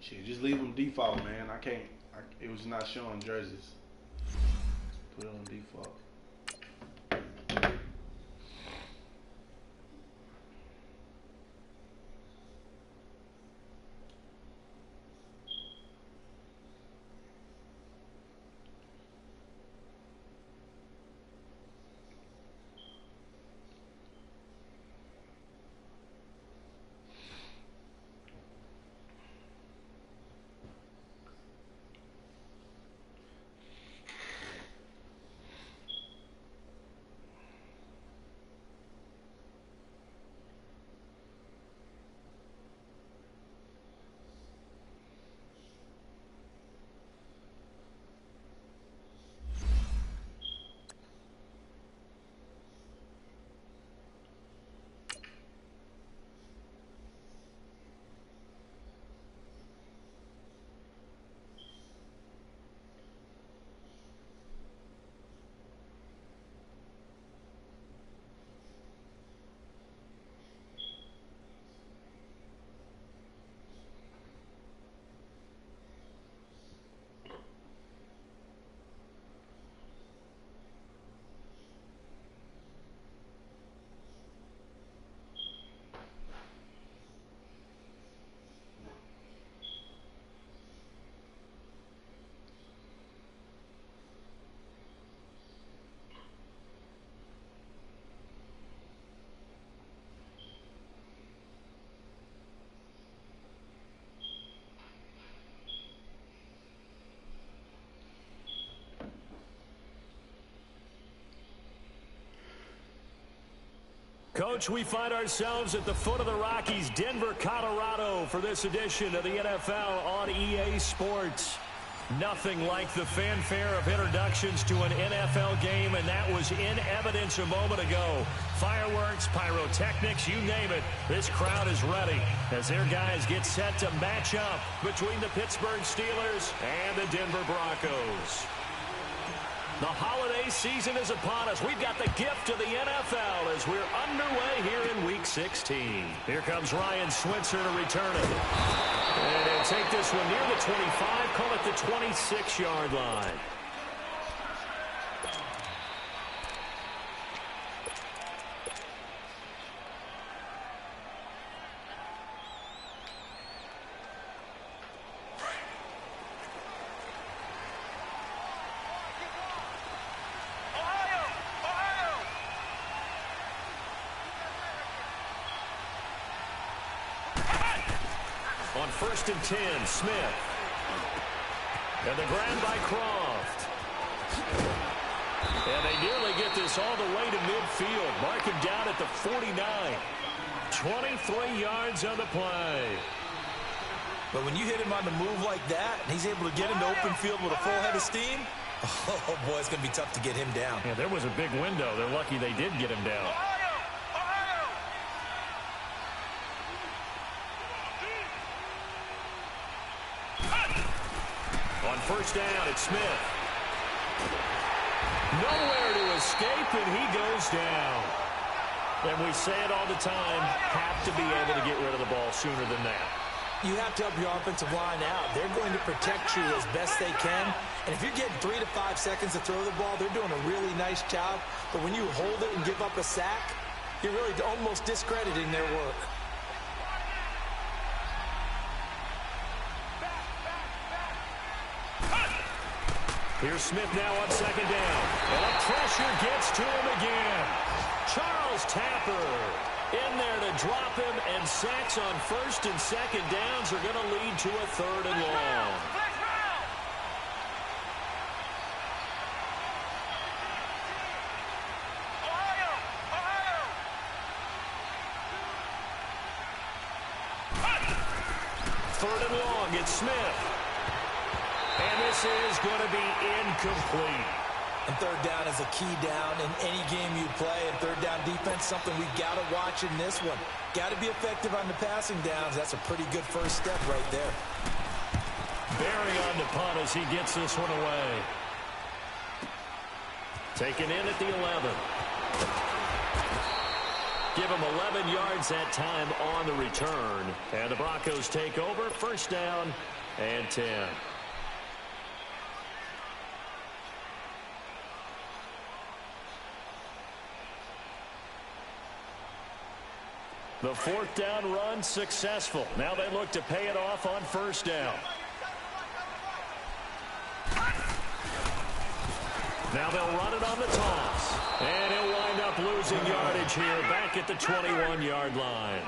Shit, just leave them default, man. I can't. It was not showing jerseys. Put it on default. Coach, we find ourselves at the foot of the Rockies, Denver, Colorado, for this edition of the NFL on EA Sports. Nothing like the fanfare of introductions to an NFL game, and that was in evidence a moment ago. Fireworks, pyrotechnics, you name it. This crowd is ready as their guys get set to match up between the Pittsburgh Steelers and the Denver Broncos. The holiday season is upon us. We've got the gift of the NFL as we're underway here in Week 16. Here comes Ryan Switzer to return it. And he'll take this one near the 25, call it the 26-yard line. On 1st and 10, Smith. And the grab by Croft. And they nearly get this all the way to midfield. Mark him down at the 49. 23 yards on the play. But when you hit him on the move like that, and he's able to get into open field with a full head of steam, oh, boy, it's going to be tough to get him down. Yeah, there was a big window. They're lucky they did get him down. On 1st down, it's Smith. Nowhere to escape, and he goes down. And we say it all the time, have to be able to get rid of the ball sooner than that. You have to help your offensive line out. They're going to protect you as best they can. And if you're getting 3 to 5 seconds to throw the ball, they're doing a really nice job. But when you hold it and give up a sack, you're really almost discrediting their work. Here's Smith now on 2nd down. And the pressure gets to him again. Charles Tapper in there to drop him, and sacks on 1st and 2nd downs are going to lead to a 3rd and long. Third and long, it's Smith. And this is going to be incomplete. And 3rd down is a key down in any game you play. And 3rd down defense, something we've got to watch in this one. Got to be effective on the passing downs. That's a pretty good first step right there. Barry on the punt as he gets this one away. Taken in at the 11. Give him 11 yards that time on the return. And the Broncos take over, first down and 10. The fourth down run successful. Now they look to pay it off on first down. Now they'll run it on the toss. And he'll wind up losing yardage here back at the 21-yard line.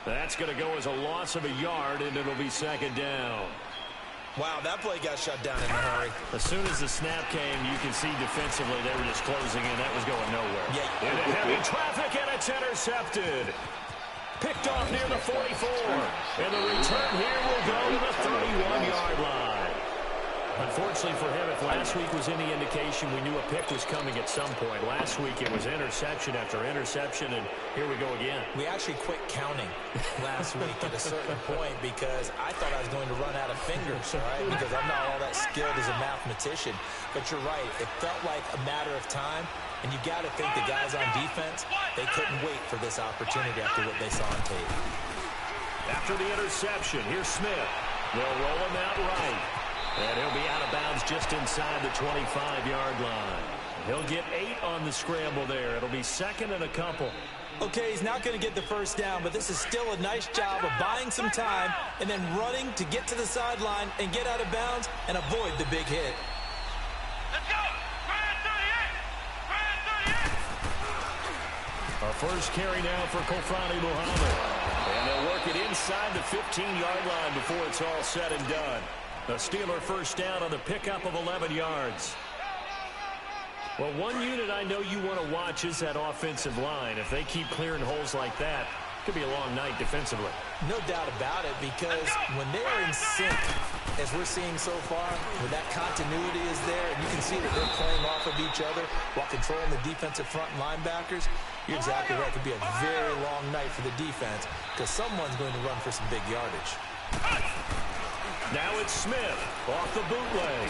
That's going to go as a loss of a yard, and it'll be second down. Wow, that play got shut down in a hurry. As soon as the snap came, you can see defensively they were just closing in. That was going nowhere. Yeah. Into heavy traffic, and it's intercepted. Picked off near the 44. And the return here will go to the 31-yard line. Unfortunately for him, if last week was any indication, we knew a pick was coming at some point. Last week it was interception after interception, and here we go again. We actually quit counting last week at a certain point because I thought I was going to run out of fingers, right? Because I'm not all that skilled as a mathematician. But you're right. It felt like a matter of time, and you got to think the guys on defense, they couldn't wait for this opportunity after what they saw on tape. After the interception, here's Smith. They'll roll him out right. And he'll be out of bounds just inside the 25-yard line. He'll get 8 on the scramble there. It'll be second and a couple. Okay, he's not going to get the first down, but this is still a nice job of buying some time and then running to get to the sideline and get out of bounds and avoid the big hit. Let's go! A first carry now for Kofrani Muhammad. And they'll work it inside the 15-yard line before it's all said and done. A Steeler first down on the pickup of 11 yards. Well, one unit I know you want to watch is that offensive line. If they keep clearing holes like that, it could be a long night defensively. No doubt about it, because when they're in sync, as we're seeing so far, when that continuity is there, and you can see that they're playing off of each other while controlling the defensive front linebackers, you're exactly right. It could be a very long night for the defense because someone's going to run for some big yardage. Now it's Smith off the bootleg.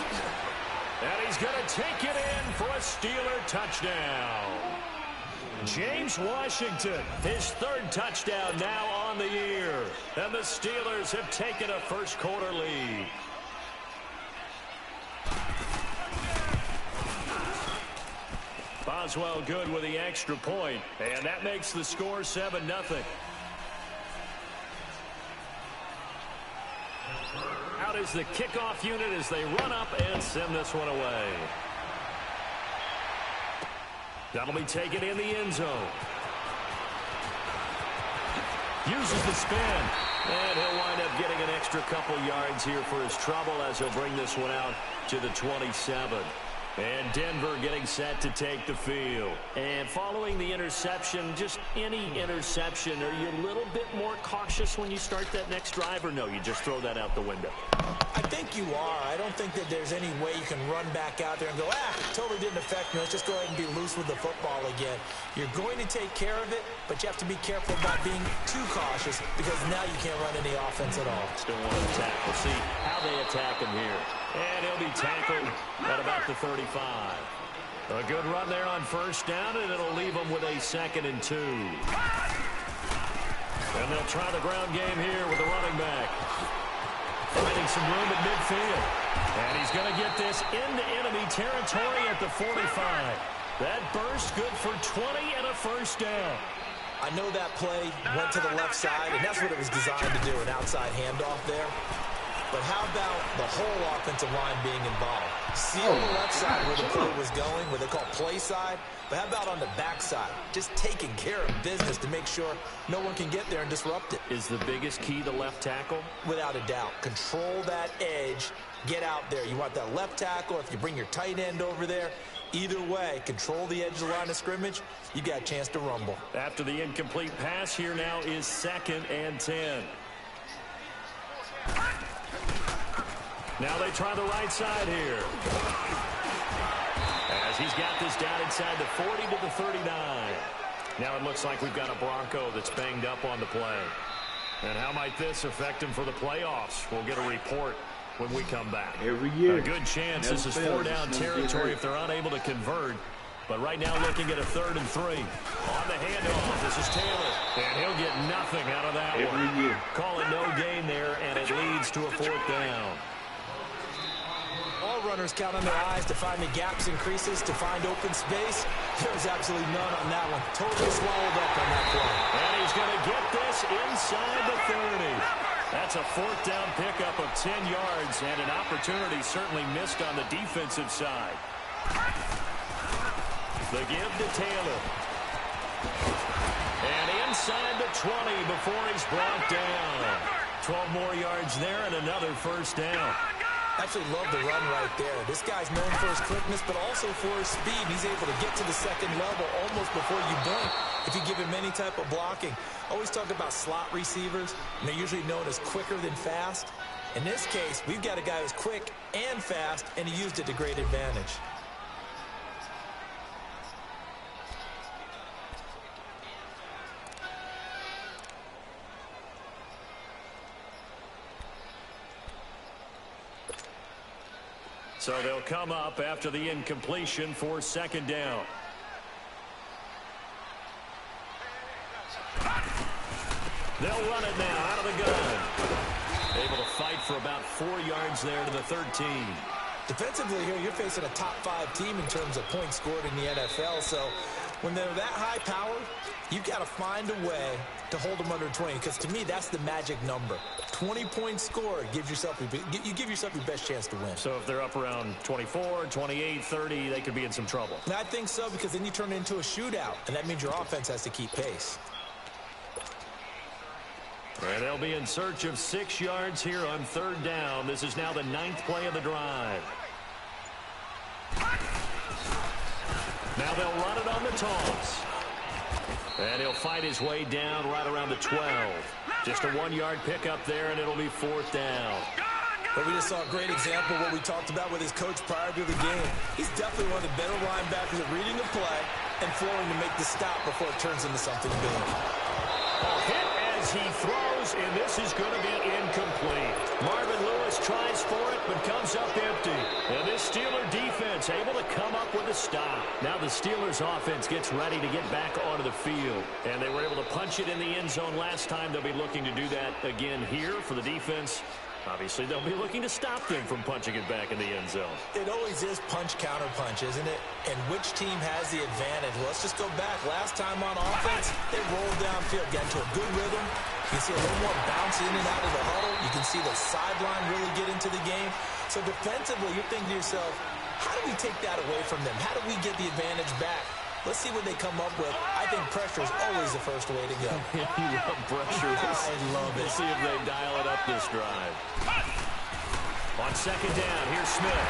And he's going to take it in for a Steeler touchdown. James Washington, his third touchdown now on the year. And the Steelers have taken a first-quarter lead. Boswell good with the extra point, and that makes the score 7-0. Out is the kickoff unit as they run up and send this one away. That'll be taken in the end zone. Uses the spin. And he'll wind up getting an extra couple yards here for his trouble as he'll bring this one out to the 27. And Denver getting set to take the field. And following the interception, just any interception, are you a little bit more cautious when you start that next drive, or no, you just throw that out the window? I think you are. I don't think that there's any way you can run back out there and go, totally didn't affect me. Let's just go ahead and be loose with the football again. You're going to take care of it, but you have to be careful about being too cautious because now you can't run any offense at all. Still want to attack. We'll see how they attack him here. And he'll be tackled at about the 35. A good run there on first down, and it'll leave him with a 2nd and 2. And they'll try the ground game here with the running back. Finding some room at midfield. And he's going to get this into enemy territory at the 45. That burst good for 20 and a first down. I know that play went to the left side, and that's what it was designed to do, an outside handoff there. But how about the whole offensive line being involved? See on the left side where the play was going, what they call play side. But how about on the back side? Just taking care of business to make sure no one can get there and disrupt it. Is the biggest key the left tackle? Without a doubt. Control that edge. Get out there. You want that left tackle. If you bring your tight end over there, either way, control the edge of the line of scrimmage, you got a chance to rumble. After the incomplete pass, here now is 2nd and 10. Now they try the right side here. As he's got this down inside the 40 to the 39. Now it looks like we've got a Bronco that's banged up on the play. And how might this affect him for the playoffs? We'll get a report when we come back. Every year. A good chance this is 4-down territory if they're unable to convert. But right now looking at a 3rd and 3. On the handoff, this is Taylor. And he'll get nothing out of that Every one. year. Call it no gain there, and it leads to a 4th down. All runners count on their eyes to find the gaps and creases, to find open space. There's absolutely none on that one. Totally swallowed up on that play. And he's going to get this inside the 30. That's a 4th down pickup of 10 yards, and an opportunity certainly missed on the defensive side. The give to Taylor. And inside the 20 before he's brought down. 12 more yards there and another 1st down. Absolutely love the run right there. This guy's known for his quickness, but also for his speed. He's able to get to the 2nd level almost before you blink if you give him any type of blocking. Always talk about slot receivers, and they're usually known as quicker than fast. In this case, we've got a guy who's quick and fast, and he used it to great advantage. So they'll come up after the incompletion for 2nd down. They'll run it now out of the gun. Able to fight for about 4 yards there to the 13. Defensively here, you're facing a top 5 team in terms of points scored in the NFL. So when they're that high powered, you've got to find a way to hold them under 20. Because to me, that's the magic number. 20 points scored gives yourself you give yourself your best chance to win. So if they're up around 24, 28, 30, they could be in some trouble. And I think so, because then you turn it into a shootout, and that means your offense has to keep pace. And they'll be in search of 6 yards here on 3rd down. This is now the 9th play of the drive. Now they'll run it on the toss. And he'll fight his way down right around the 12. Just a 1-yard pickup there, and it'll be 4th down. But we just saw a great example of what we talked about with his coach prior to the game. He's definitely one of the better linebackers at reading the play and flowing to make the stop before it turns into something big. A hit as he throws, and this is going to be incomplete. Marvin Lewis tries for it, but comes up empty. And this Steeler defense able to come up with a stop. Now the Steelers offense gets ready to get back onto the field. And they were able to punch it in the end zone last time. They'll be looking to do that again here for the defense. Obviously, they'll be looking to stop them from punching it back in the end zone. It always is punch-counter-punch, isn't it? And which team has the advantage? Well, let's just go back. Last time on offense, they rolled downfield, got into a good rhythm. You can see a little more bounce in and out of the huddle. You can see the sideline really get into the game. So defensively, you're thinking to yourself, how do we take that away from them? How do we get the advantage back? Let's see what they come up with. I think pressure is always the first way to go. You love pressure. I love it. Let's see if they dial it up this drive. On 2nd down, here's Smith.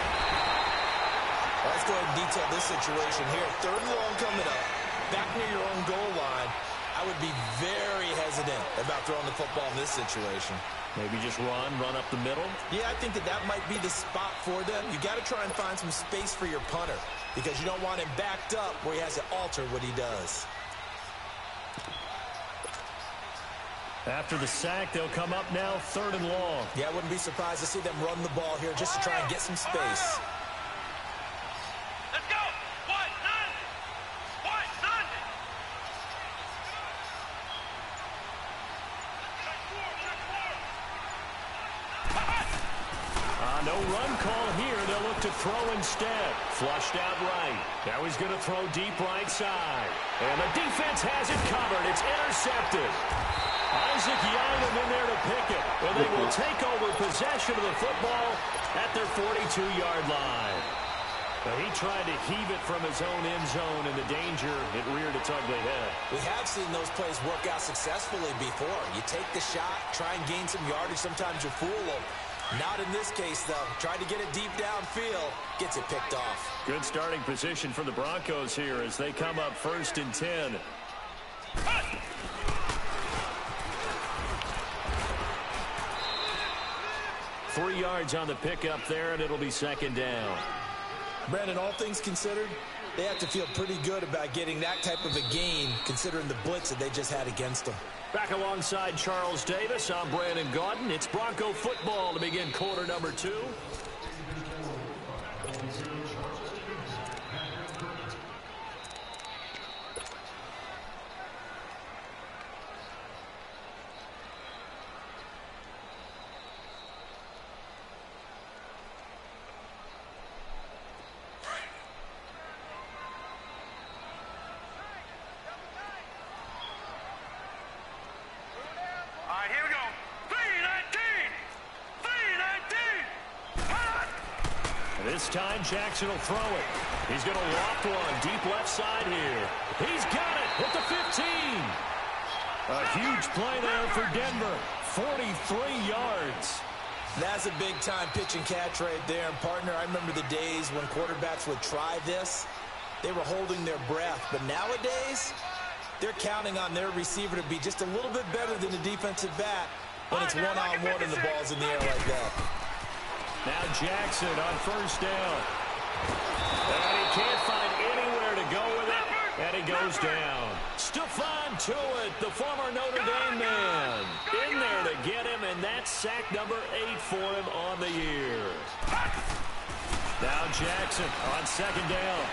Let's go ahead and detail this situation here. 3rd and long coming up. Back near your own goal line. I would be very hesitant about throwing the football in this situation. Maybe just run up the middle. Yeah, I think that might be the spot for them. You got to try and find some space for your punter because you don't want him backed up where he has to alter what he does. After the sack, they'll come up now 3rd and long. Yeah, I wouldn't be surprised to see them run the ball here just to try and get some space. Let's go. White, none. White, none. No run call here. They'll look to throw instead. Flushed out right. Now he's going to throw deep right side. And the defense has it covered. It's intercepted. Isaac Yilam in there to pick it. And they will take over possession of the football at their 42-yard line. But he tried to heave it from his own end zone, and the danger, it reared its ugly head. We have seen those plays work out successfully before. You take the shot, try and gain some yardage. Sometimes you fool them. Not in this case, though. Tried to get it deep downfield. Gets it picked off. Good starting position for the Broncos here as they come up 1st and 10. Three yards on the pickup there, and it'll be 2nd down. Brandon, all things considered, they have to feel pretty good about getting that type of a gain considering the blitz that they just had against them. Back alongside Charles Davis, I'm Brandon Gaudin. It's Bronco football to begin quarter number 2. This time Jackson will throw it. He's going to loft one deep left side here. He's got it at the 15. A huge play there for Denver. 43 yards. That's a big-time pitch and catch right there. And, partner, I remember the days when quarterbacks would try this. They were holding their breath. But nowadays, they're counting on their receiver to be just a little bit better than the defensive back when it's one-on-one and the ball's in the air like that. Now Jackson on first down. And he can't find anywhere to go with it. And he goes down. Stephon Tuitt, the former Notre Dame man, in there to get him, and that's sack number 8 for him on the year. Now Jackson on second down.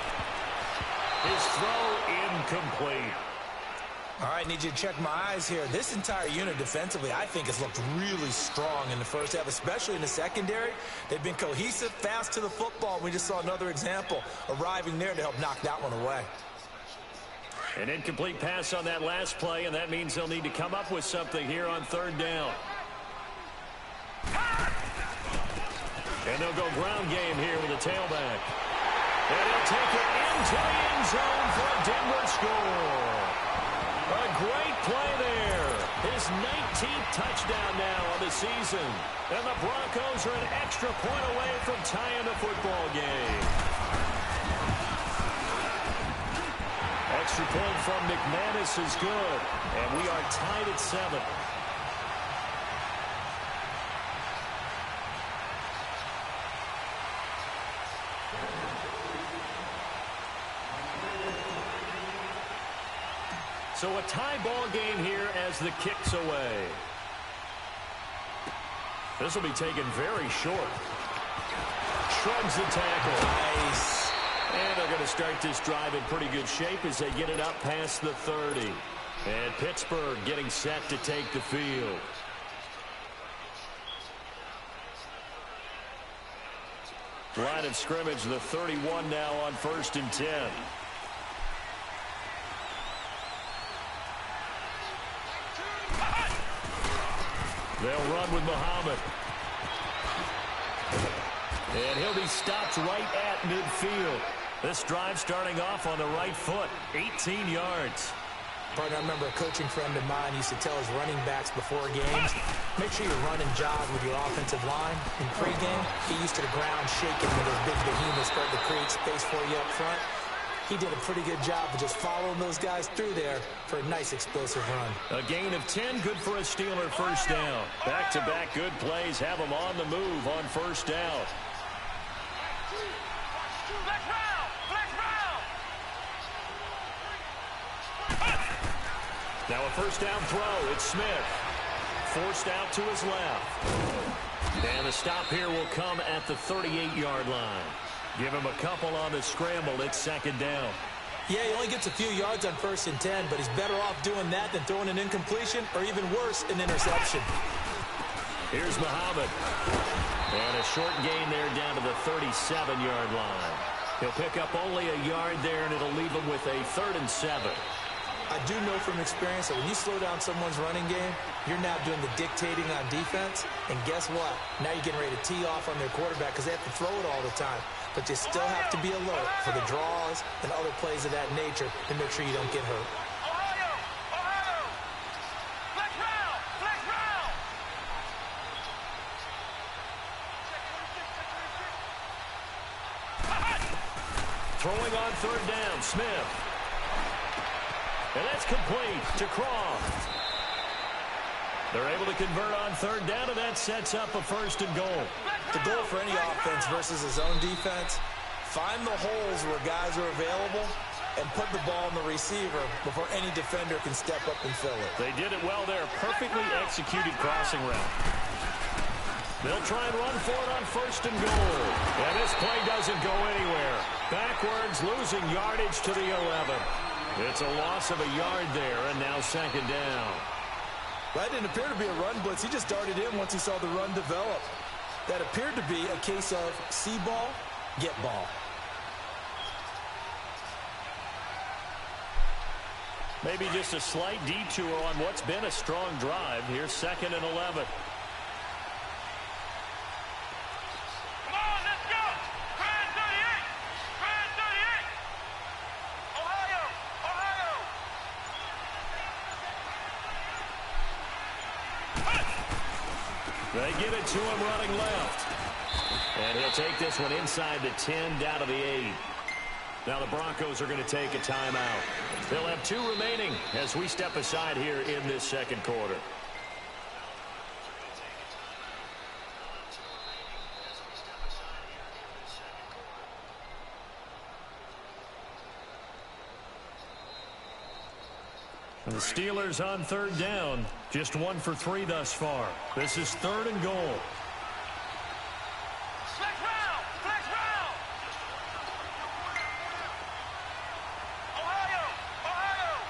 His throw incomplete. All right, need you to check my eyes here. This entire unit defensively, I think, has looked really strong in the first half, especially in the secondary. They've been cohesive, fast to the football. We just saw another example arriving there to help knock that one away. An incomplete pass on that last play, and that means they'll need to come up with something here on third down. And they'll go ground game here with a tailback. And he'll take it into the end zone for a Denver score. A great play there. His 19th touchdown now on the season. And the Broncos are an extra point away from tying the football game. Extra point from McManus is good. And we are tied at 7. So a tie ball game here as the kick's away. This will be taken very short. Shrugs the tackle. Nice. And they're going to start this drive in pretty good shape as they get it up past the 30. And Pittsburgh getting set to take the field. Line of scrimmage, the 31 now on 1st and 10. They'll run with Muhammad. And he'll be stopped right at midfield. This drive starting off on the right foot. 18 yards. Partner, I remember a coaching friend of mine used to tell his running backs before games, make sure you run and jog with your offensive line in pregame. Get used to the ground shaking when those big behemoths start to create space for you up front. He did a pretty good job of just following those guys through there for a nice explosive run. A gain of 10, good for a Steeler first down. Back-to-back good plays have them on the move on first down. Now a first down throw. It's Smith. Forced out to his left. And the stop here will come at the 38-yard line. Give him a couple on the scramble. It's second down. Yeah, he only gets a few yards on 1st and 10, but he's better off doing that than throwing an incompletion or even worse, an interception. Here's Muhammad. And a short gain there down to the 37-yard line. He'll pick up only a yard there, and it'll leave him with a 3rd and 7. I do know from experience that when you slow down someone's running game, you're now doing the dictating on defense. And guess what? Now you're getting ready to tee off on their quarterback because they have to throw it all the time. But you still have to be alert for the draws and other plays of that nature to make sure you don't get hurt. Throwing on 3rd down, Smith. And that's complete to Croft. They're able to convert on 3rd down, and that sets up a 1st and goal. The goal for any offense versus his own defense, find the holes where guys are available and put the ball in the receiver before any defender can step up and fill it. They did it well there. Perfectly executed crossing route. They'll try and run for it on 1st and goal. And this play doesn't go anywhere. Backwards, losing yardage to the 11. It's a loss of a yard there, and now 2nd down. That didn't appear to be a run blitz. He just darted in once he saw the run develop. That appeared to be a case of see ball, get ball. Maybe just a slight detour on what's been a strong drive. Here's 2nd and 11. Come on, let's go! They give it to him running left. And he'll take this one inside the 10, down to the 8. Now the Broncos are going to take a timeout. They'll have 2 remaining as we step aside here in this second quarter. And the Steelers on 3rd down. Just 1 for 3 thus far. This is 3rd and goal. Flex round! Flex round! Ohio! Ohio!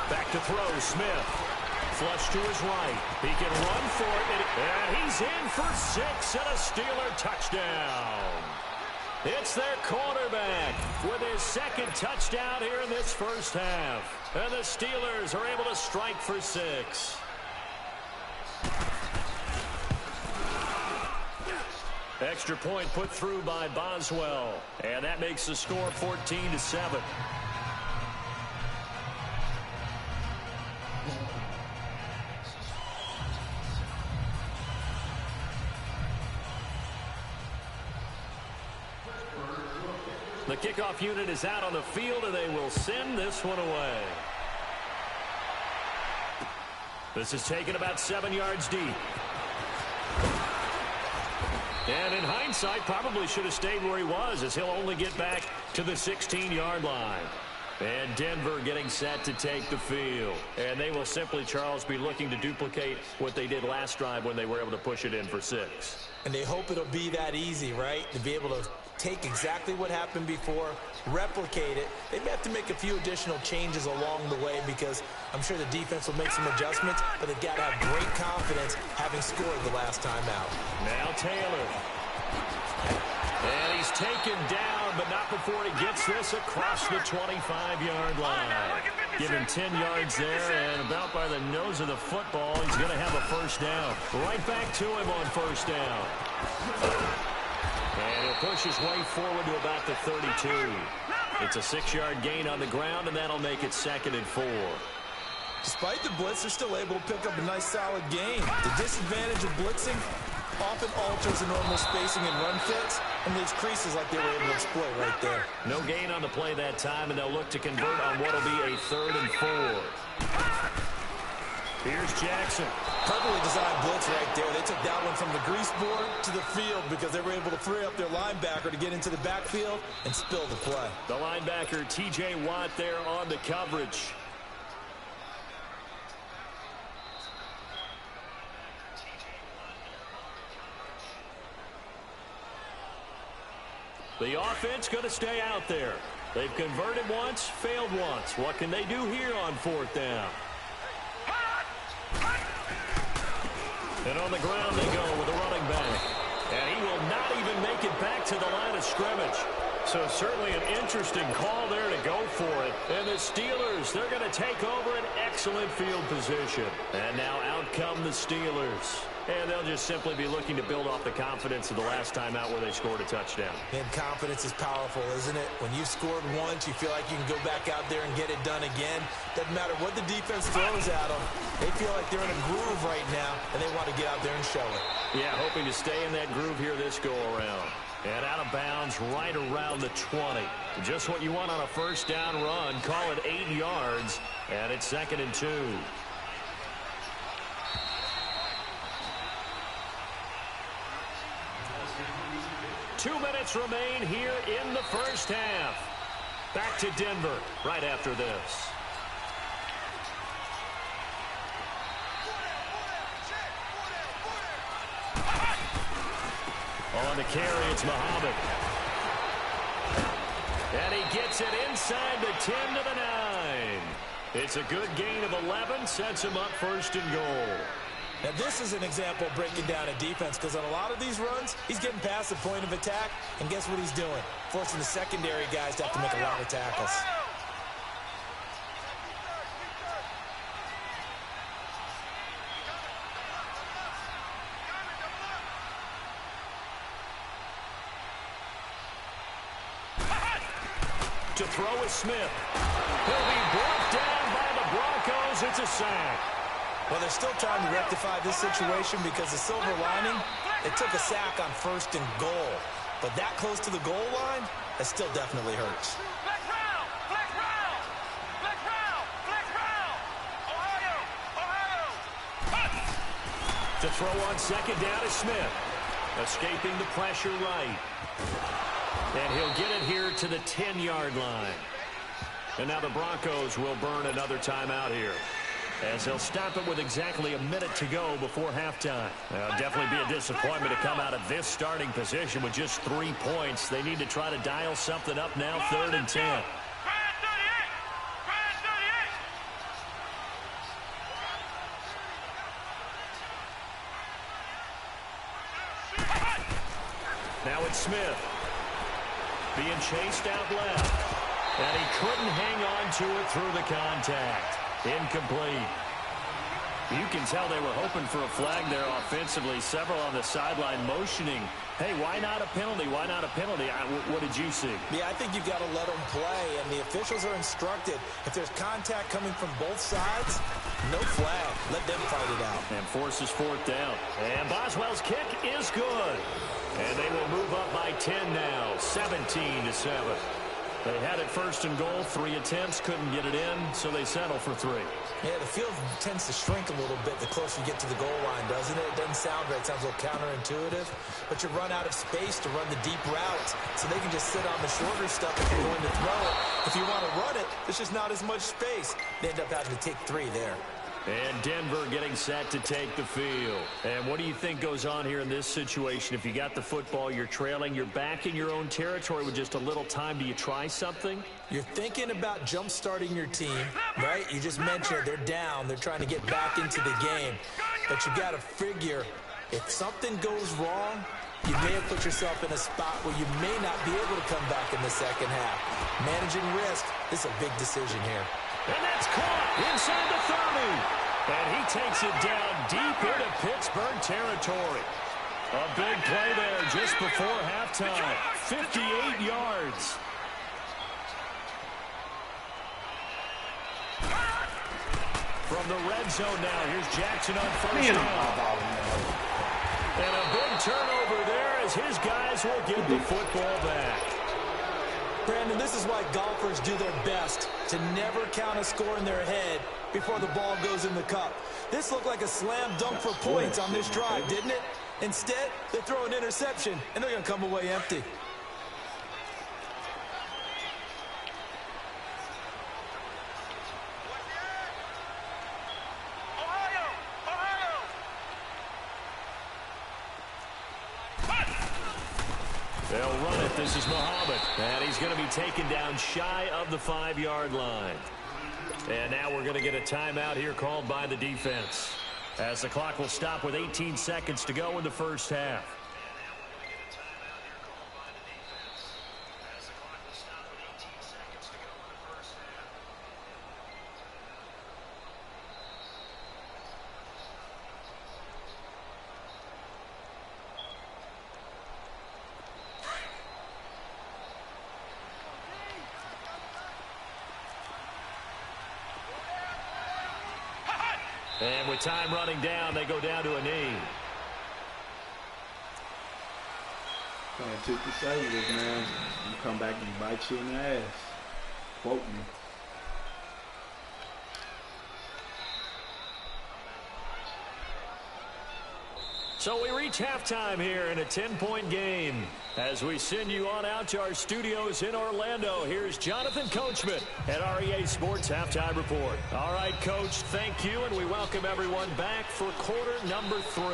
Back to throw, Smith. Flush to his right. He can run for it. And he's in for 6 and a Steeler touchdown. It's their quarterback with his 2nd touchdown here in this first half. And the Steelers are able to strike for 6. Extra point put through by Boswell. And that makes the score 14-7. The kickoff unit is out on the field, and they will send this one away. This is taken about 7 yards deep. And in hindsight, probably should have stayed where he was, as he'll only get back to the 16-yard line. And Denver getting set to take the field. And they will simply, Charles, be looking to duplicate what they did last drive when they were able to push it in for 6. And they hope it'll be that easy, right? To be able to take exactly what happened before, replicate it. They may have to make a few additional changes along the way because I'm sure the defense will make some adjustments, but they've got to have great confidence having scored the last time out. Now Taylor. And he's taken down, but not before he gets this across the 25-yard line. Give him 10 yards there, and about by the nose of the football, he's going to have a first down. Right back to him on first down. And he'll push his way forward to about the 32. It's a 6-yard gain on the ground, and that'll make it 2nd and 4. Despite the blitz, they're still able to pick up a nice solid gain. The disadvantage of blitzing often alters the normal spacing and run fits and leaves creases like they were able to exploit right there. No gain on the play that time, and they'll look to convert on what will be a 3rd and 4. Here's Jackson. Perfectly designed blitz right there. They took that one from the grease board to the field because they were able to free up their linebacker to get into the backfield and spill the play. The linebacker, T.J. Watt, there on the coverage. The offense going to stay out there. They've converted once, failed once. What can they do here on 4th down? And on the ground they go with a running back. And he will not even make it back to the line of scrimmage. So certainly an interesting call there to go for it. And the Steelers, they're going to take over an excellent field position. And now out come the Steelers. And they'll just simply be looking to build off the confidence of the last time out where they scored a touchdown. And confidence is powerful, isn't it? When you've scored once, you feel like you can go back out there and get it done again. Doesn't matter what the defense throws at them. They feel like they're in a groove right now, and they want to get out there and show it. Yeah, hoping to stay in that groove here this go-around. And out of bounds right around the 20. Just what you want on a first down run. Call it 8 yards, and it's 2nd and 2. Two minutes remain here in the first half. Back to Denver right after this. On the carry, it's Muhammad. And he gets it inside the 10 to the 9. It's a good gain of 11, sets him up 1st and goal. Now, this is an example of breaking down a defense because on a lot of these runs, he's getting past the point of attack, and guess what he's doing? Forcing the secondary guys to have to make a lot of tackles. To throw is Smith. He'll be brought down by the Broncos. It's a sack. Well, they're still trying to rectify this situation because the silver lining, they took a sack on 1st and goal. But that close to the goal line, that still definitely hurts. Flex round! Flex round! Flex round! Flex round! Ohio! Ohio! To throw on 2nd down is Smith. Escaping the pressure right. And he'll get it here to the 10-yard line. And now the Broncos will burn another timeout here, as they'll stop it with exactly a minute to go before halftime. Definitely be a disappointment to come out of this starting position with just 3 points. They need to try to dial something up now, 3rd and 10. Now it's Smith. Being chased out left. And he couldn't hang on to it through the contact. Incomplete. You can tell they were hoping for a flag there offensively. Several on the sideline motioning, hey, why not a penalty? Why not a penalty? What did you see? Yeah, I think you've got to let them play, and the officials are instructed. If there's contact coming from both sides, no flag. Let them fight it out. And forces 4th down. And Boswell's kick is good. And they will move up by 10 now, 17-7. They had it 1st and goal, 3 attempts, couldn't get it in, so they settle for 3. Yeah, the field tends to shrink a little bit the closer you get to the goal line, doesn't it? It doesn't sound right. It sounds a little counterintuitive. But you run out of space to run the deep routes, so they can just sit on the shorter stuff if you're going to throw it. If you want to run it, there's just not as much space. They end up having to take 3 there. And Denver getting set to take the field. And what do you think goes on here in this situation? If you got the football, you're trailing, you're back in your own territory with just a little time. Do you try something? You're thinking about jump-starting your team, right? You just mentioned they're down. They're trying to get back into the game. But you got to figure, if something goes wrong, you may have put yourself in a spot where you may not be able to come back in the second half. Managing risk, this is a big decision here. And that's caught inside the 30. And he takes it down deep into Pittsburgh territory. A big play there just before halftime. 58 yards. From the red zone now, here's Jackson on 1st down. And a big turnover there as his guys will get the football back. Brandon, this is why golfers do their best to never count a score in their head before the ball goes in the cup. This looked like a slam dunk for points on this drive, didn't it? Instead, they throw an interception, and they're going to come away empty. They'll run it. This is Muhammad. And he's going to be taken down shy of the 5-yard line. And now we're going to get a timeout here called by the defense, as the clock will stop with 18 seconds to go in the first half. And with time running down, they go down to a knee. Trying to take the cellular, man. You come back and bite you in the ass. Quote me. So we reach halftime here in a 10-point game. As we send you on out to our studios in Orlando, here's Jonathan Coachman at our EA Sports Halftime Report. All right, Coach, thank you, and we welcome everyone back for quarter number 3.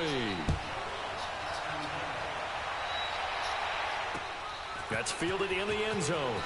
That's fielded in the end zone.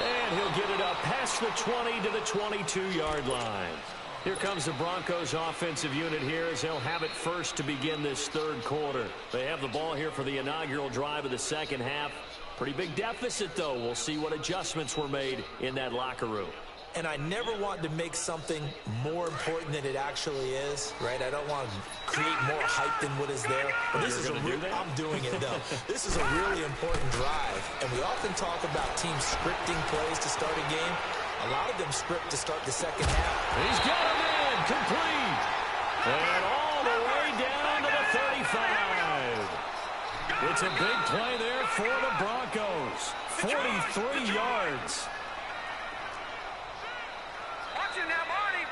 And he'll get it up past the 20 to the 22-yard line. Here comes the Broncos offensive unit here as they'll have it first to begin this third quarter. They have the ball here for the inaugural drive of the second half. Pretty big deficit, though. We'll see what adjustments were made in that locker room. and I never want to make something more important than it actually is, right? I don't want to create more hype than what is there. But this is I'm doing it, though. This is a really important drive, and we often talk about teams scripting plays to start a game. A lot of them script to start the second half. He's got him in, complete. And all the way down to the 35. It's a big play there for the Broncos. 43 yards. Watch it now, Marty.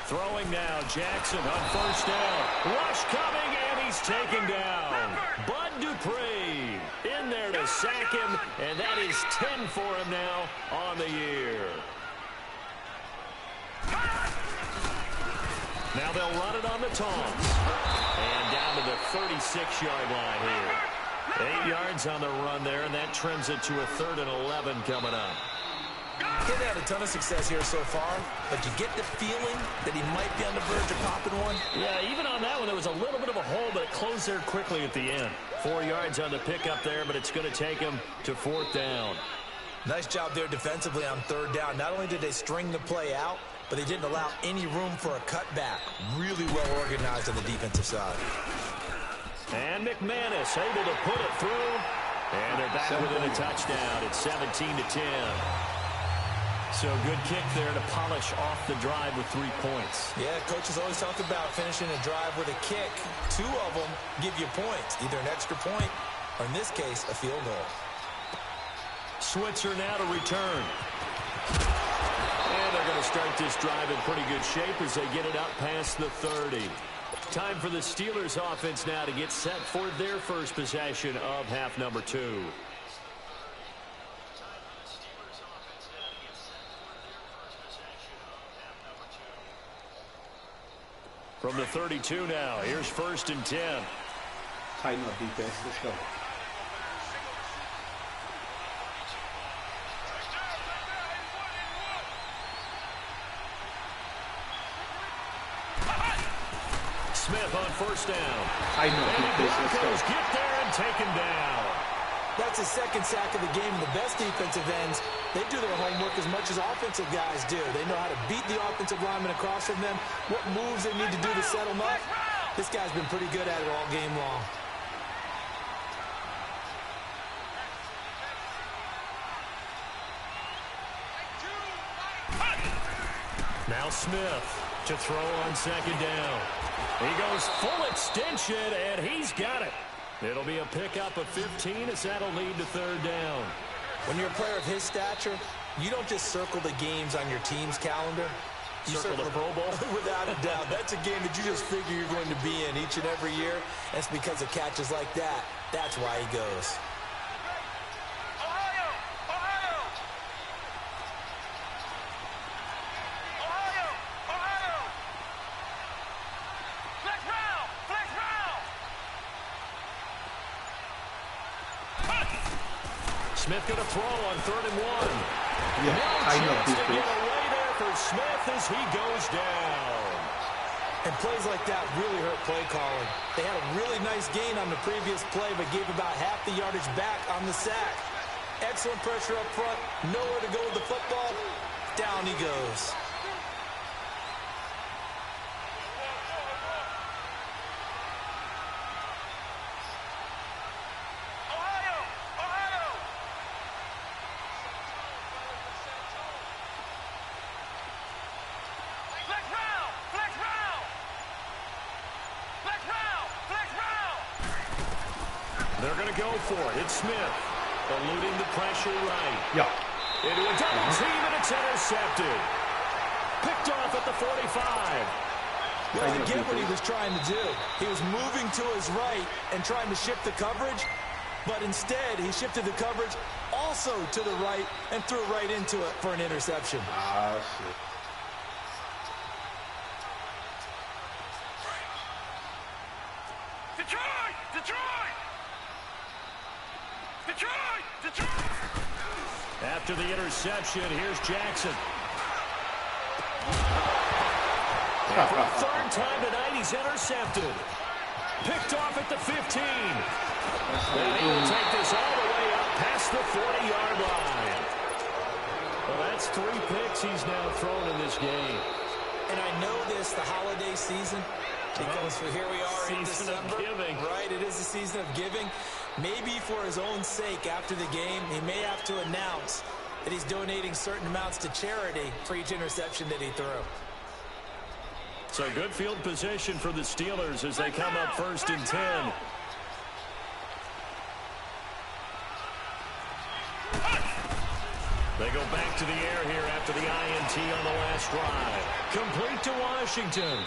Throwing now, Jackson on first down. Rush coming, and he's taken down. Bud Dupree in there to sack him, and that is 10 for him now on the year. Now they'll run it on the taunts. And down to the 36-yard line here. 8 yards on the run there, and that trims it to a 3rd and 11 coming up. He's had a ton of success here so far, but you get the feeling that he might be on the verge of popping one. Yeah, even on that one, there was a little bit of a hole, but it closed there quickly at the end. 4 yards on the pickup there, but it's going to take him to 4th down. Nice job there defensively on 3rd down. Not only did they string the play out, but they didn't allow any room for a cutback. Really well organized on the defensive side. And McManus able to put it through. And they're back within a touchdown. It's 17-10. So good kick there to polish off the drive with 3 points. Yeah, coaches always talk about finishing a drive with a kick. 2 of them give you points, either an extra point or, in this case, a field goal. Switzer now to return. And they're going to start this drive in pretty good shape as they get it up past the 30. Time for the Steelers offense now to get set for their first possession of half number 2. From the 32 now, here's 1st and 10. Tighten up defense. Let's go. Smith on 1st down. Tighten up And the defense. Let's Broncos go. get there and take him down. That's his 2nd sack of the game. The best defensive ends, they do their homework as much as offensive guys do. They know how to beat the offensive lineman across from them, what moves they need to do to set them up. This guy's been pretty good at it all game long. Now Smith to throw on 2nd down. He goes full extension, and he's got it. It'll be a pickup of 15 as that'll lead to 3rd down. When you're a player of his stature, you don't just circle the games on your team's calendar. You Circle the Pro Bowl? Without a doubt. That's a game that you just figure you're going to be in each and every year. And it's because of catches like that. That's why he goes. Ohio! Ohio! Ohio! Ohio! Flex round! Flex round! Smith going to throw on 3rd and 1. Yeah, tighten up Chance to get defense. away there for Smith as he goes down. And plays like that really hurt play calling. They had a really nice gain on the previous play, but gave about half the yardage back on the sack. Excellent pressure up front. Nowhere to go with the football. Down he goes. Ohio! Ohio! Flex round! Flex round! Flex round! Flex round! They're going to go for it. It's Smith eluding the pressure right. Yeah. Into a double team, and it's intercepted. Picked off at the 45. Well, I get what he was trying to do. He was moving to his right and trying to shift the coverage, but instead he shifted the coverage also to the right and threw right into it for an interception. Ah, shit. Detroit! Detroit! Detroit! Detroit! After the interception, here's Jackson. And for the 3rd time tonight, he's intercepted. Picked off at the 15. And he will take this all the way up past the 40-yard line. That's 3 picks he's now thrown in this game. And I know this, the holiday season, because here we are in December. Season of giving. Right, it is the season of giving. Maybe for his own sake after the game, he may have to announce that he's donating certain amounts to charity for each interception that he threw. So good field position for the Steelers as they come up 1st and 10. They go back to the air here after the INT on the last drive. Complete to Washington.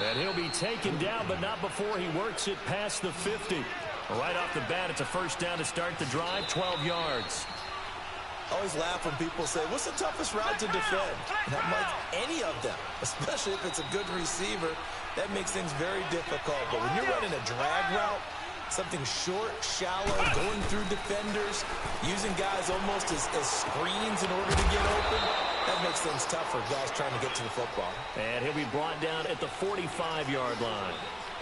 And he'll be taken down, but not before he works it past the 50. Right off the bat, it's a 1st down to start the drive, 12 yards. I always laugh when people say, what's the toughest route to defend? And I'm like, any of them, especially if it's a good receiver. That makes things very difficult. But when you're running a drag route, something short, shallow, going through defenders, using guys almost as screens in order to get open, that makes things tough for guys trying to get to the football. And he'll be brought down at the 45-yard line.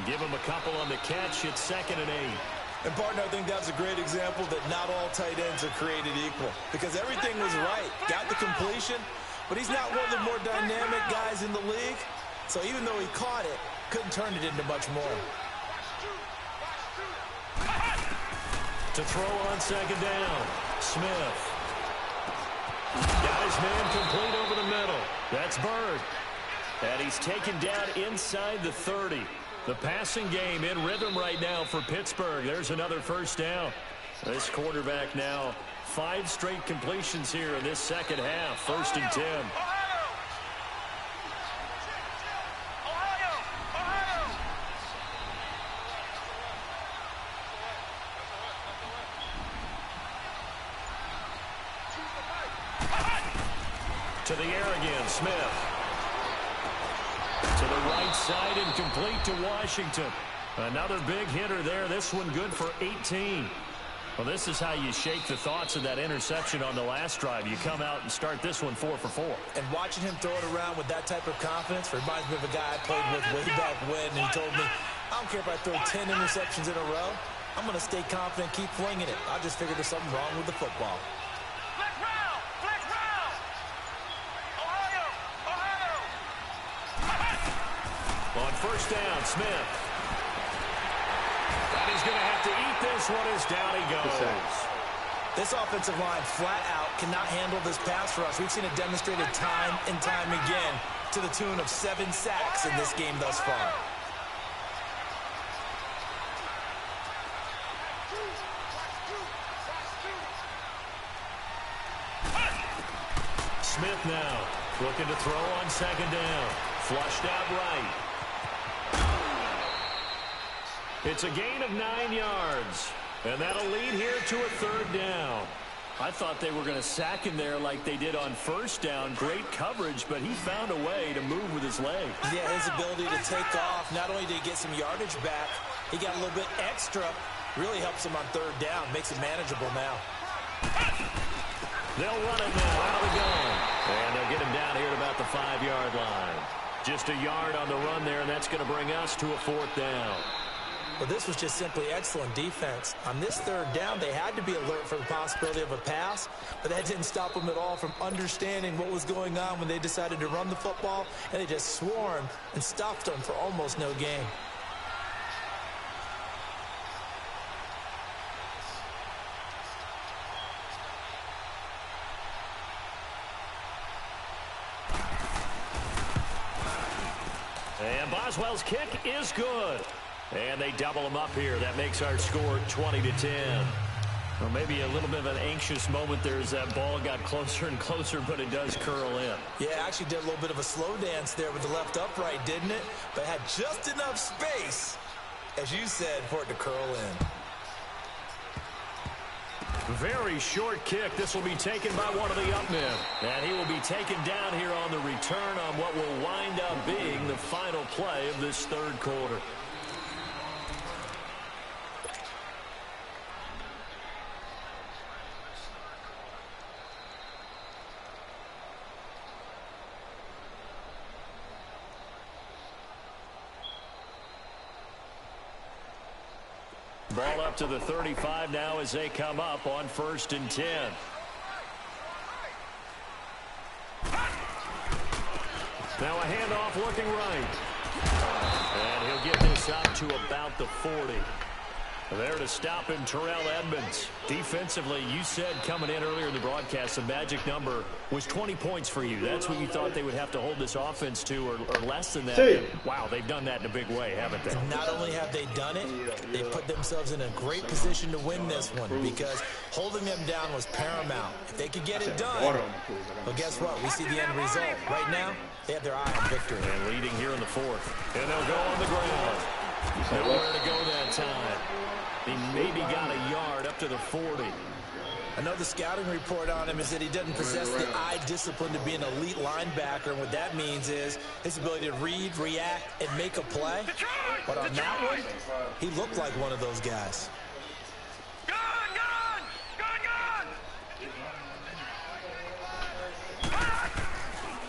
Give him a couple on the catch. It's 2nd and 8. And, partner, I think that's a great example that not all tight ends are created equal. Because everything was right. Got the completion, but he's not one of the more dynamic guys in the league. So even though he caught it, couldn't turn it into much more. To throw on 2nd down, Smith. Guy's man complete over the middle. That's Bird. And he's taken down inside the 30. The passing game in rhythm right now for Pittsburgh. There's another 1st down. This quarterback now 5 straight completions here in this 2nd half. 1st and 10. To the air again, Smith. To the right side and complete to Washington. Another big hitter there. This one good for 18. Well, this is how you shake the thoughts of that interception on the last drive. You come out and start this one 4 for 4. And watching him throw it around with that type of confidence reminds me of a guy I played with way back when. And he told me, I don't care if I throw 10 interceptions in a row. I'm going to stay confident, keep flinging it. I just figured there's something wrong with the football. On 1st down, Smith. And he's going to have to eat this one as down he goes. This offensive line flat out cannot handle this pass rush. We've seen it demonstrated time and time again to the tune of 7 sacks in this game thus far. Smith now looking to throw on 2nd down. Flushed out right. It's a gain of 9 yards. And that'll lead here to a 3rd down. I thought they were going to sack him there like they did on 1st down. Great coverage, but he found a way to move with his legs. Yeah, his ability to take off. Not only did he get some yardage back, he got a little bit extra. Really helps him on 3rd down. Makes it manageable now. They'll run it now out of the gun. And they'll get him down here at about the 5-yard line. Just a yard on the run there, and that's going to bring us to a 4th down. Well, this was just simply excellent defense. On this 3rd down, they had to be alert for the possibility of a pass, but that didn't stop them at all from understanding what was going on when they decided to run the football, and they just swarmed and stuffed them for almost no gain. And Boswell's kick is good. And they double him up here. That makes our score 20-10. Well, maybe a little bit of an anxious moment there as that ball got closer and closer, but it does curl in. Yeah, actually did a little bit of a slow dance there with the left upright, didn't it? But had just enough space, as you said, for it to curl in. Very short kick. This will be taken by one of the up men. And he will be taken down here on the return on what will wind up being the final play of this 3rd quarter. Ball up to the 35 now as they come up on 1st and 10. Now a handoff looking right. And he'll get this up to about the 40. There to stop him, Terrell Edmonds. Defensively, you said coming in earlier in the broadcast, the magic number was 20 points for you. That's what you thought they would have to hold this offense to, or less than that. Wow, they've done that in a big way, haven't they? And not only have they done it, they put themselves in a great position to win this one because holding them down was paramount. If they could get it done, well, guess what? We see the end result. Right now, they have their eye on victory. And leading here in the fourth. And they'll go on the ground. Nowhere to go that time. He maybe got a yard up to the 40. Another scouting report on him is that he doesn't possess the eye discipline to be an elite linebacker. And what that means is his ability to read, react, and make a play. But on that one, he looked like one of those guys.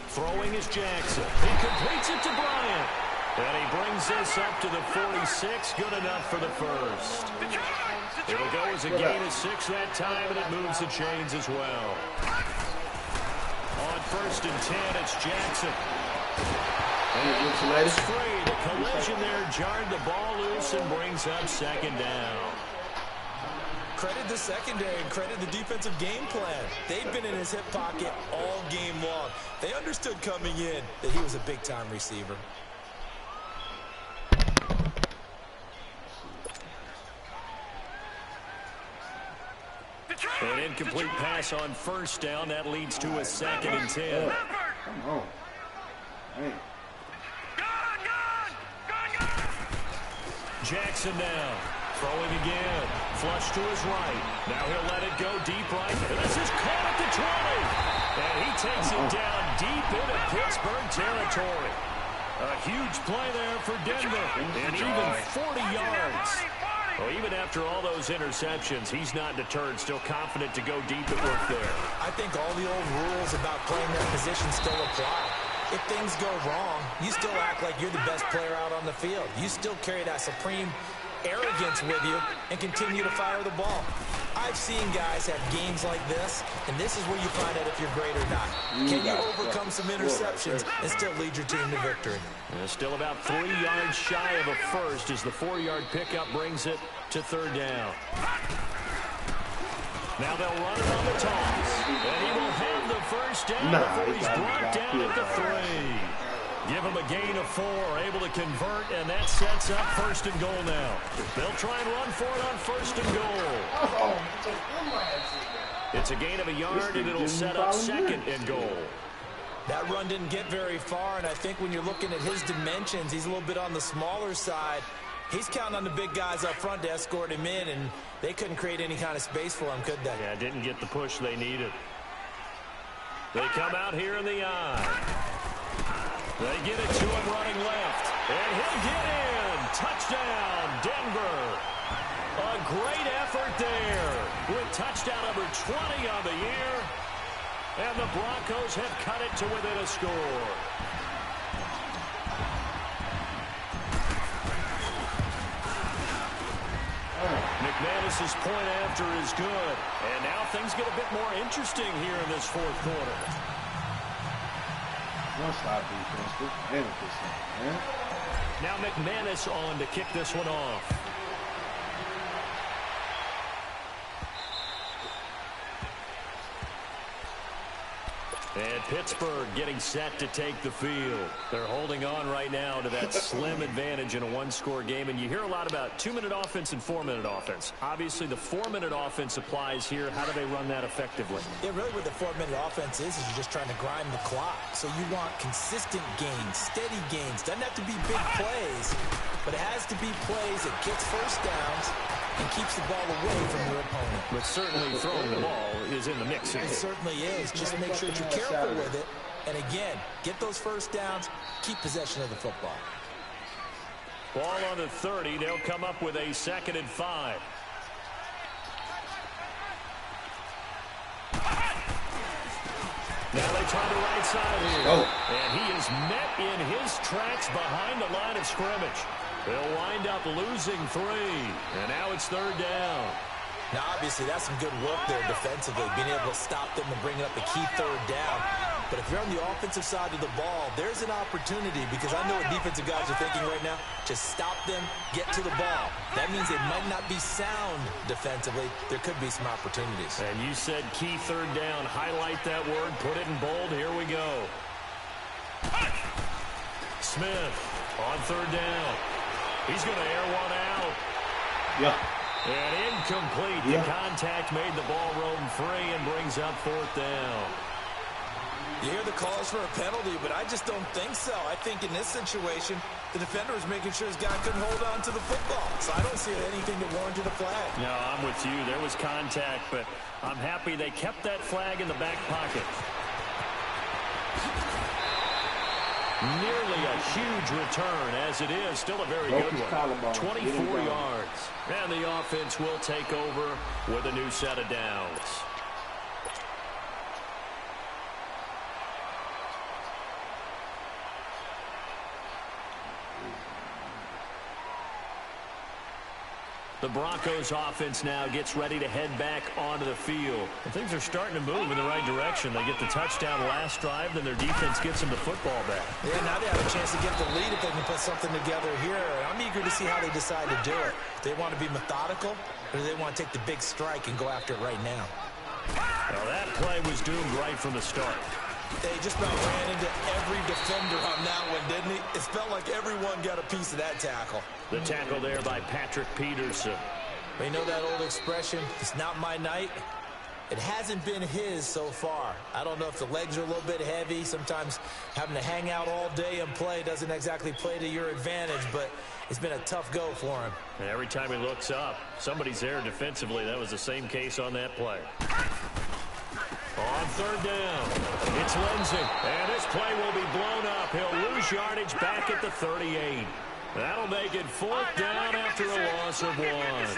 Throwing is Jackson. He completes it to Bryant. And he brings this up to the 46. Good enough for the first. It'll go as a gain of 6 that time, and it moves the chains as well. On 1st and 10, it's Jackson. And it's free. The collision there jarred the ball loose and brings up 2nd down. Credit the secondary and credit the defensive game plan. They've been in his hip pocket all game long. They understood coming in that he was a big-time receiver. An incomplete pass on 1st down. That leads to a 2nd and 10. Come on. Hey. Jackson now. Throwing again. Flush to his right. Now he'll let it go deep right. And this is caught at the 20. And he takes it down deep into Pittsburgh territory. A huge play there for Denver. And even 40 yards. Well, even after all those interceptions, he's not deterred, still confident to go deep at work there. I think all the old rules about playing that position still apply. If things go wrong, you still act like you're the best player out on the field. You still carry that supreme arrogance with you and continue to fire the ball. I've seen guys have games like this, and this is where you find out if you're great or not. Can you overcome some interceptions and still lead your team to victory? And still about 3 yards shy of a first as the 4-yard pickup brings it to 3rd down. Now they'll run it on the toss. And he will have the first down before he's brought down at the 3. Give him a gain of 4, able to convert, and that sets up 1st and goal now. They'll try and run for it on 1st and goal. It's a gain of a yard, and it'll set up 2nd and goal. That run didn't get very far, and I think when you're looking at his dimensions, he's a little bit on the smaller side. He's counting on the big guys up front to escort him in, and they couldn't create any kind of space for him, could they? Yeah, didn't get the push they needed. They come out here in the eye. They get it to him running left. And he'll get in. Touchdown, Denver. A great effort there with touchdown number 20 on the year. And the Broncos have cut it to within a score. McManus's point after is good. And now things get a bit more interesting here in this 4th quarter. One stop defense. Good man with this thing, man. Now McManus on to kick this one off. And Pittsburgh getting set to take the field. They're holding on right now to that slim advantage in a 1-score game. And you hear a lot about 2-minute offense and 4-minute offense. Obviously, the 4-minute offense applies here. How do they run that effectively? Yeah, really what the 4-minute offense is you're just trying to grind the clock. So you want consistent gains, steady gains. Doesn't have to be big plays, but it has to be plays that gets first downs and keeps the ball away from your opponent. But certainly throwing the ball is in the mix here. It certainly is. Just make sure that you're careful with it. And again, get those first downs, keep possession of the football. Ball on the 30. They'll come up with a 2nd and 5. Now they try the right side here. And he is met in his tracks behind the line of scrimmage. They'll wind up losing 3. And now it's 3rd down. Now, obviously, that's some good work there defensively, being able to stop them and bring up a key third down. But if you're on the offensive side of the ball, there's an opportunity, because I know what defensive guys are thinking right now. Just stop them, get to the ball. That means they might not be sound defensively. There could be some opportunities. And you said key third down. Highlight that word. Put it in bold. Here we go. Smith on third down. He's going to air one out. Yeah. And incomplete. Yeah. The contact made the ball roam free and brings up fourth down. You hear the calls for a penalty, but I just don't think so. I think in this situation, the defender was making sure his guy couldn't hold on to the football. So I don't see anything that warranted a flag. No, I'm with you. There was contact, but I'm happy they kept that flag in the back pocket. Nearly a huge return, as it is. Still a very good one. 24 yards. And the offense will take over with a new set of downs. The Broncos offense now gets ready to head back onto the field. And things are starting to move in the right direction. They get the touchdown last drive, then their defense gets them the football back. Yeah, now they have a chance to get the lead if they can put something together here. I'm eager to see how they decide to do it. Do they want to be methodical, or do they want to take the big strike and go after it right now? Well, that play was doomed right from the start. They just about ran into every defender on that one, didn't he? It felt like everyone got a piece of that tackle. The tackle there by Patrick Peterson. You know that old expression, it's not my night? It hasn't been his so far. I don't know if the legs are a little bit heavy. Sometimes having to hang out all day and play doesn't exactly play to your advantage, but it's been a tough go for him. And every time he looks up, somebody's there defensively. That was the same case on that play. On third down, it's Lindsey. And this play will be blown up. He'll lose yardage back at the 38. That'll make it fourth down after a loss of one.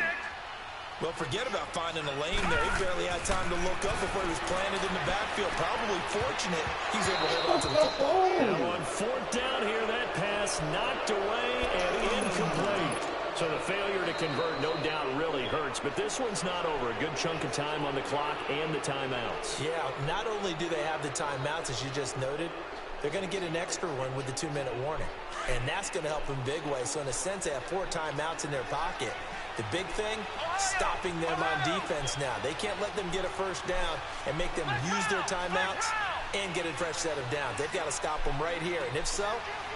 Well, forget about finding a lane there. He barely had time to look up before he was planted in the backfield. Probably fortunate he's able to hold on to the football. Now on fourth down here, that pass knocked away and incomplete. So the failure to convert, no doubt, really hurts. But this one's not over. A good chunk of time on the clock and the timeouts. Yeah, not only do they have the timeouts, as you just noted, they're going to get an extra one with the 2-minute warning. And that's going to help them big way. So in a sense, they have 4 timeouts in their pocket. The big thing, stopping them on defense now. They can't let them get a first down and make them use their timeouts and get a fresh set of downs. They've got to stop them right here. And if so,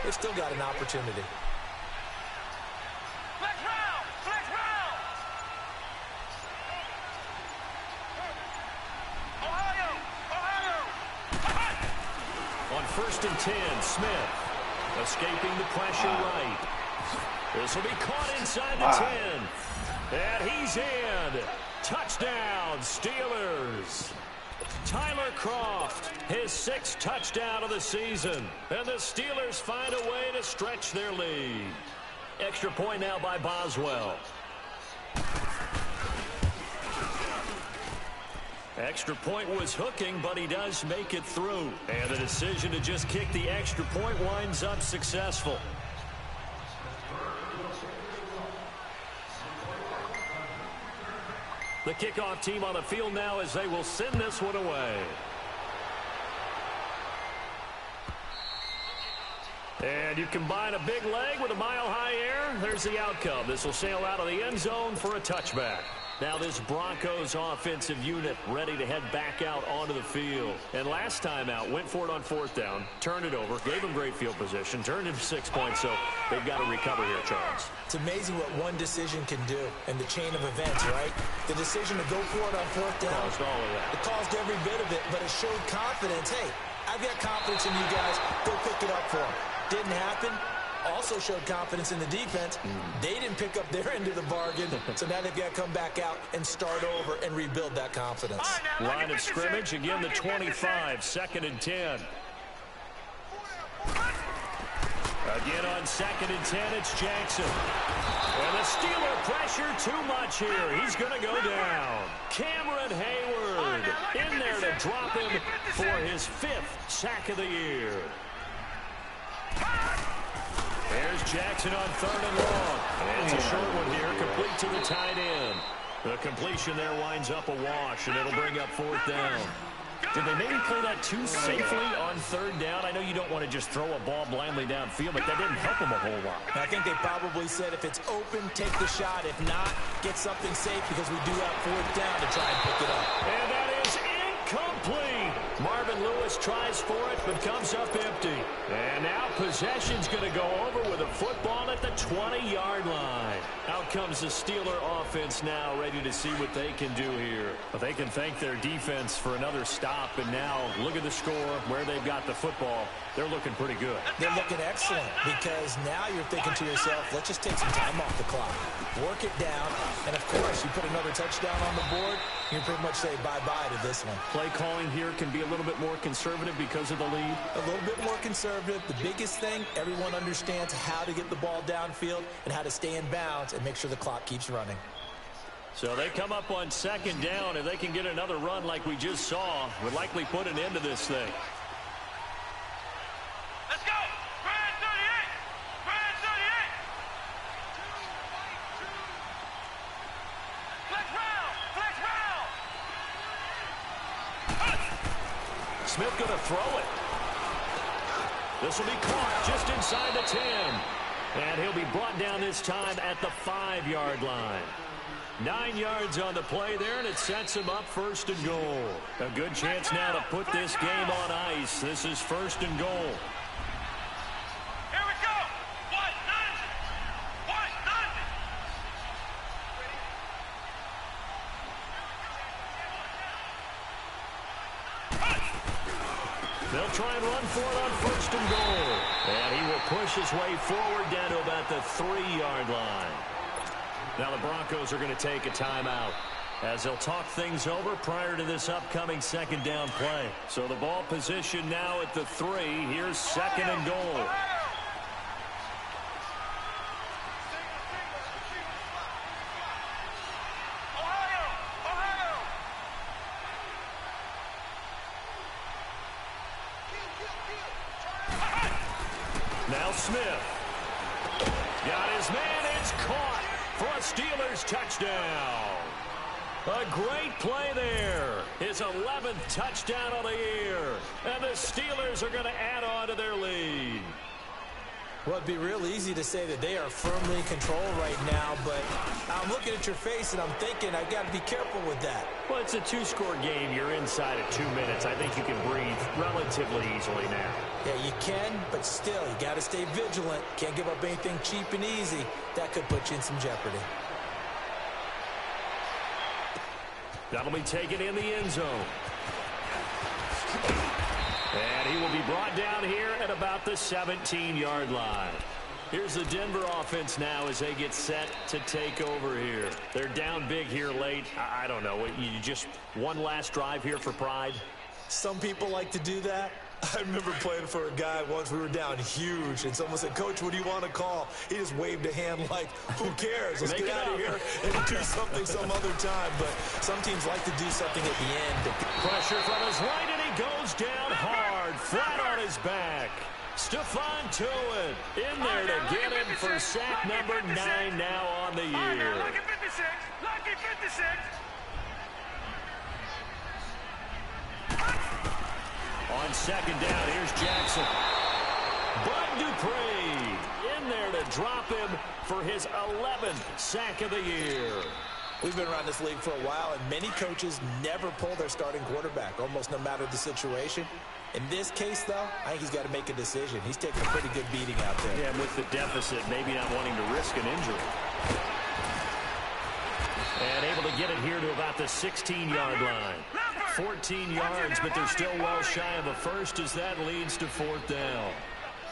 they've still got an opportunity. On first and 10, Smith escaping the pressure right. This will be caught inside the 10. And he's in. Touchdown, Steelers. Tyler Kroft, his 6th touchdown of the season. And the Steelers find a way to stretch their lead. Extra point now by Boswell. Extra point was hooking, but he does make it through. And the decision to just kick the extra point winds up successful. The kickoff team on the field now as they will send this one away. And you combine a big leg with a mile-high air, there's the outcome. This will sail out of the end zone for a touchback. Now this Broncos offensive unit ready to head back out onto the field. And last time out, went for it on fourth down, turned it over, gave them great field position, turned it for 6 points, so they've got to recover here, Charles. It's amazing what one decision can do in the chain of events, right? The decision to go for it on fourth down. Caused all of that. It caused every bit of it, but it showed confidence. Hey, I've got confidence in you guys. Go pick it up for them. Didn't happen. Also showed confidence in the defense. They didn't pick up their end of the bargain, so now they've got to come back out and start over and rebuild that confidence. Line of scrimmage, again the 25, 2nd and 10. Again on 2nd and 10, it's Jackson. And the Steeler pressure too much here. He's going to go down. Cameron Hayward in there to drop him for his 5th sack of the year. There's Jackson on 3rd and long. And it's a short one here, complete to the tight end. The completion there winds up a wash, and it'll bring up 4th down. Did they maybe play that too safely on 3rd down? I know you don't want to just throw a ball blindly downfield, but that didn't help them a whole lot. I think they probably said if it's open, take the shot. If not, get something safe because we do have 4th down to try and pick it up. And that is incomplete. Marvin Lewis tries for it, but comes up empty. And now possession's going to go over with a football at the 20-yard line. Out comes the Steeler offense now, ready to see what they can do here. But they can thank their defense for another stop. And now look at the score, where they've got the football. They're looking pretty good. They're looking excellent because now you're thinking to yourself, let's just take some time off the clock. Work it down. And, of course, you put another touchdown on the board, you pretty much say bye-bye to this one. Play calling here can be a little bit more conservative because of the lead. A little bit more conservative. The biggest thing, everyone understands how to get the ball downfield and how to stay in bounds and make sure the clock keeps running. So they come up on 2nd down. If they can get another run like we just saw, would likely put an end to this thing. Let's go! Grand 38! Grand 38! Flex round! Flex round! Smith going to throw it. This will be caught just inside the 10. And he'll be brought down this time at the 5-yard line. 9 yards on the play there, and it sets him up 1st and goal. A good chance now to put this game on ice. This is 1st and goal. Here we go! 1-0! 1-0! They'll try and run for it on 1st and goal. And he will push his way forward down to about the 3-yard line. Now the Broncos are going to take a timeout as they'll talk things over prior to this upcoming 2nd down play. So the ball position now at the 3. Here's 2nd and goal. Now Smith. Got his man. It's caught for a Steelers touchdown. A great play there. His 11th touchdown of the year. And the Steelers are going to add on to their lead. Well, it'd be real easy to say that they are firmly in control right now, but I'm looking at your face and I'm thinking I've got to be careful with that. Well, it's a 2-score game. You're inside of 2 minutes. I think you can breathe relatively easily now. Yeah, you can, but still, you got to stay vigilant. Can't give up anything cheap and easy. That could put you in some jeopardy. That'll be taken in the end zone. And he will be brought down here at about the 17-yard line. Here's the Denver offense now as they get set to take over here. They're down big here late. I don't know. You just one last drive here for pride? Some people like to do that. I remember playing for a guy once. We were down huge, and someone said, "Coach, what do you want to call?" He just waved a hand like, "Who cares? Let's get out of here and do something some other time." But some teams like to do something at the end. Pressure from his right, and he goes down hard, flat on his back. Stephon Tuitt in there to get him for sack number 9 now on the year. Lucky 56. Lucky 56. On 2nd down, here's Jackson. Bud Dupree in there to drop him for his 11th sack of the year. We've been around this league for a while, and many coaches never pull their starting quarterback, almost no matter the situation. In this case, though, I think he's got to make a decision. He's taking a pretty good beating out there. Yeah, with the deficit, maybe not wanting to risk an injury. And able to get it here to about the 16-yard line. 14 yards, but they're still well shy of a first as that leads to 4th down.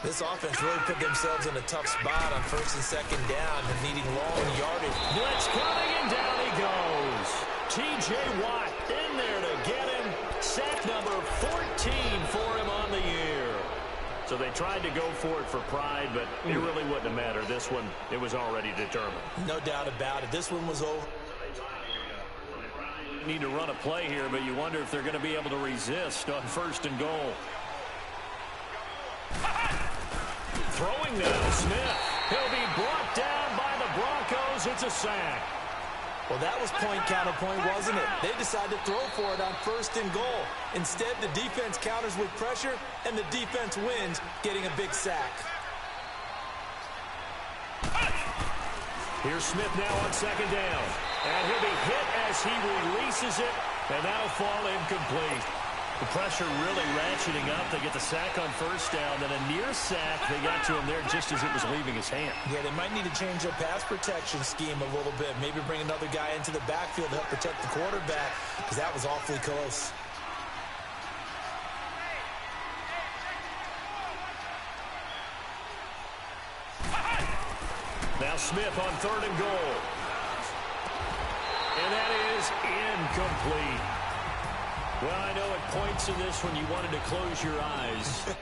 This offense really put themselves in a tough spot on 1st and 2nd down and needing long yardage. Blitz coming, and down he goes. T.J. Watt in there to get him. Sack number 14 for him on the year. So they tried to go for it for pride, but it really wouldn't have mattered. This one, it was already determined. No doubt about it. This one was over. Need to run a play here, but you wonder if they're going to be able to resist on 1st and goal. Throwing now, Smith. He'll be brought down by the Broncos. It's a sack. Well, that was point counterpoint, wasn't it? They decided to throw for it on 1st and goal. Instead, the defense counters with pressure, and the defense wins, getting a big sack. Here's Smith now on 2nd down. And he'll be hit as he releases it, and that'll fall incomplete. The pressure really ratcheting up. They get the sack on 1st down, then a near sack. They got to him there just as it was leaving his hand. Yeah, they might need to change their pass protection scheme a little bit. Maybe bring another guy into the backfield to help protect the quarterback, because that was awfully close. Now Smith on 3rd and goal. And that is incomplete. Well, I know at points in this when you wanted to close your eyes.